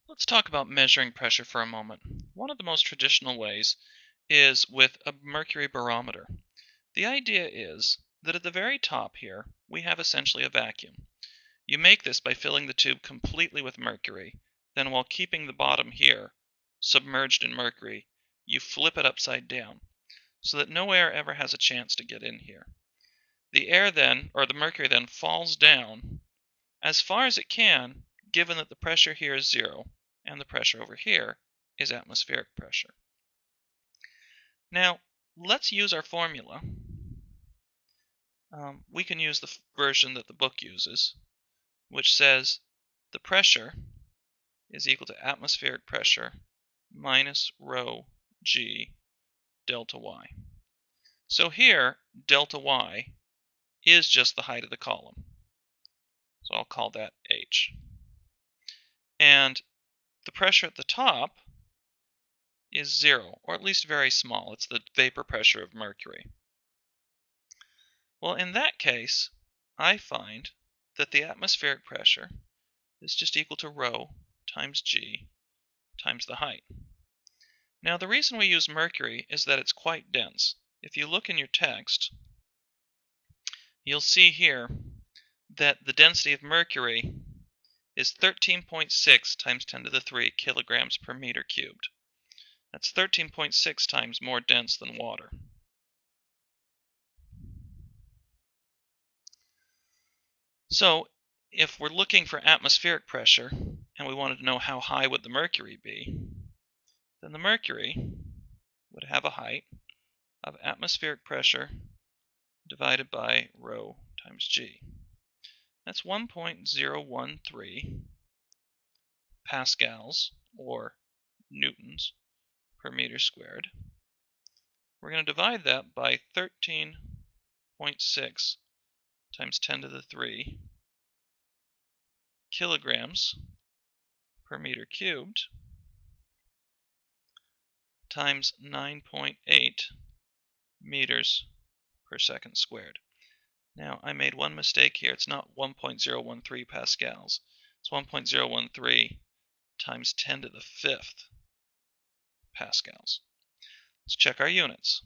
Let's talk about measuring pressure for a moment. One of the most traditional ways is with a mercury barometer. The idea is that at the very top here, we have essentially a vacuum. You make this by filling the tube completely with mercury, then while keeping the bottom here submerged in mercury, you flip it upside down so that no air ever has a chance to get in here. The air then, or the mercury then, falls down as far as it can, given that the pressure here is zero and the pressure over here is atmospheric pressure. Now, let's use our formula. We can use the version that the book uses, which says the pressure is equal to atmospheric pressure minus rho g delta y. So here, delta y is just the height of the column. So I'll call that h. And the pressure at the top is zero, or at least very small. It's the vapor pressure of mercury. Well, in that case, I find that the atmospheric pressure is just equal to rho times g times the height. Now, the reason we use mercury is that it's quite dense. If you look in your text, you'll see here that the density of mercury is 13.6 times 10 to the 3 kilograms per meter cubed. That's 13.6 times more dense than water. So if we're looking for atmospheric pressure and we wanted to know how high would the mercury be, then the mercury would have a height of atmospheric pressure divided by rho times g. That's 1.013 pascals, or newtons, per meter squared. We're going to divide that by 13.6 times 10 to the 3 kilograms per meter cubed times 9.8 meters per second squared. Now, I made one mistake here. It's not 1.013 pascals. It's 1.013 times 10 to the 5th pascals. Let's check our units.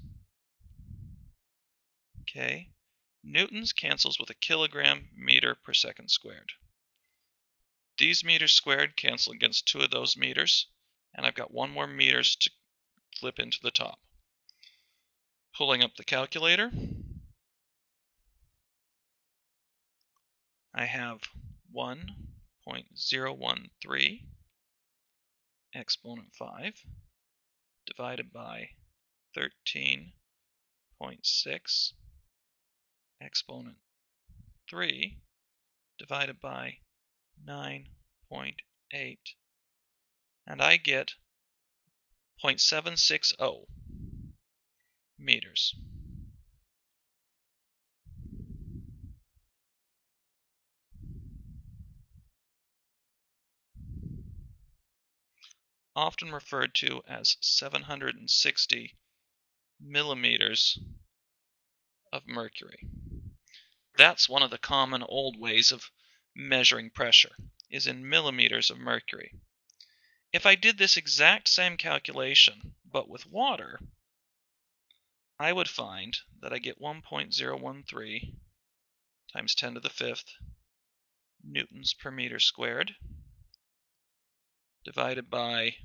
Okay, newtons cancels with a kilogram meter per second squared. These meters squared cancel against two of those meters, and I've got one more meters to flip into the top. Pulling up the calculator, I have 1.013 exponent 5 divided by 13.6 exponent 3 divided by 9.8, and I get 0.760 meters. Often referred to as 760 millimeters of mercury. That's one of the common old ways of measuring pressure, is in millimeters of mercury. If I did this exact same calculation, but with water, I would find that I get 1.013 times 10 to the 5th newtons per meter squared divided by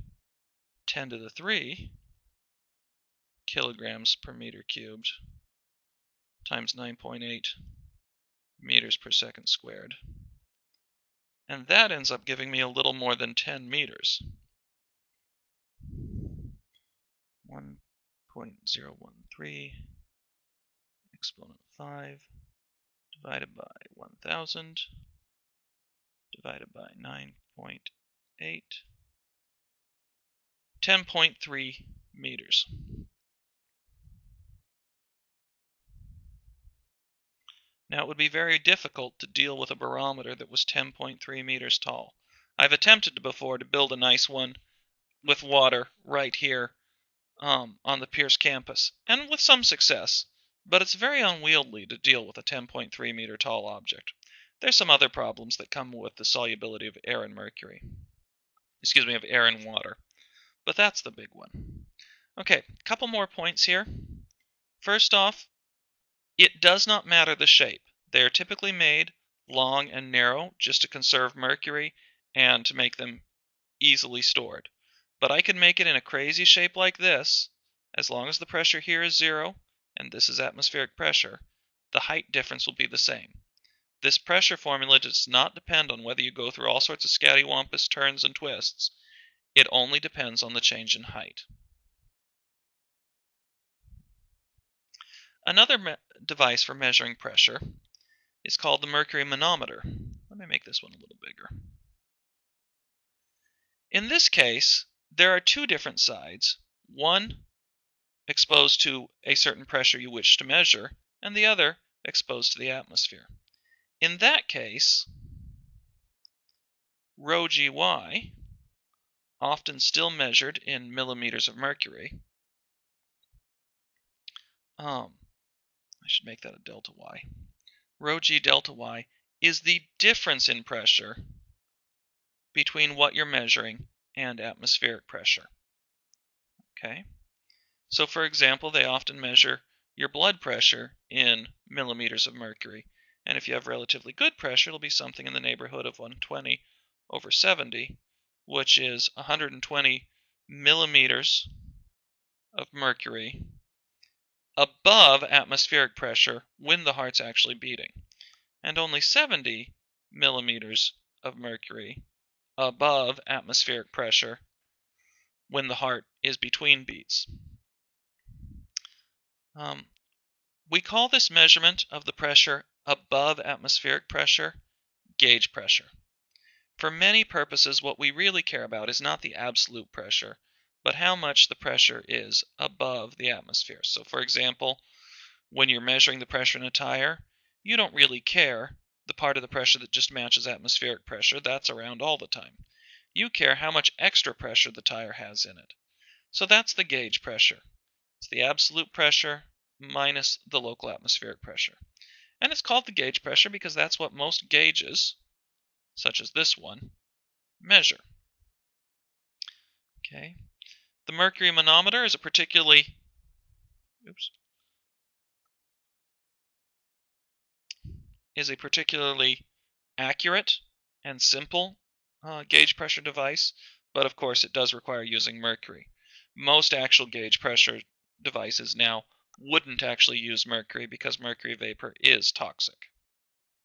10 to the 3 kilograms per meter cubed times 9.8 meters per second squared. And that ends up giving me a little more than 10 meters. 1.013 exponent 5 divided by 1000 divided by 9.8, 10.3 meters. Now, it would be very difficult to deal with a barometer that was 10.3 meters tall. I've attempted before to build a nice one with water right here on the Pierce campus, and with some success, but it's very unwieldy to deal with a 10.3 meter tall object. There's some other problems that come with the solubility of air and mercury. of air and water. But that's the big one. Okay, couple more points here. First off, it does not matter the shape. They are typically made long and narrow just to conserve mercury and to make them easily stored. But I can make it in a crazy shape like this. As long as the pressure here is 0 and this is atmospheric pressure, the height difference will be the same. This pressure formula does not depend on whether you go through all sorts of scattywampus turns and twists. It only depends on the change in height. Another device for measuring pressure is called the mercury manometer. Let me make this one a little bigger. In this case, there are two different sides, one exposed to a certain pressure you wish to measure, and the other exposed to the atmosphere. In that case, rho Gy, often still measured in millimeters of mercury, I should make that a delta Y. Rho G delta Y is the difference in pressure between what you're measuring and atmospheric pressure. Okay? So for example, they often measure your blood pressure in millimeters of mercury. And if you have relatively good pressure, it'll be something in the neighborhood of 120/70, which is 120 millimeters of mercury above atmospheric pressure when the heart's actually beating, and only 70 millimeters of mercury above atmospheric pressure when the heart is between beats. We call this measurement of the pressure above atmospheric pressure gauge pressure. For many purposes, what we really care about is not the absolute pressure, but how much the pressure is above the atmosphere. So for example, when you're measuring the pressure in a tire, you don't really care the part of the pressure that just matches atmospheric pressure. That's around all the time. You care how much extra pressure the tire has in it. So that's the gauge pressure. It's the absolute pressure minus the local atmospheric pressure. And it's called the gauge pressure because that's what most gauges, such as this one, measure. Okay. The mercury manometer is a particularly accurate and simple gauge pressure device, but of course it does require using mercury. Most actual gauge pressure devices now wouldn't actually use mercury because mercury vapor is toxic.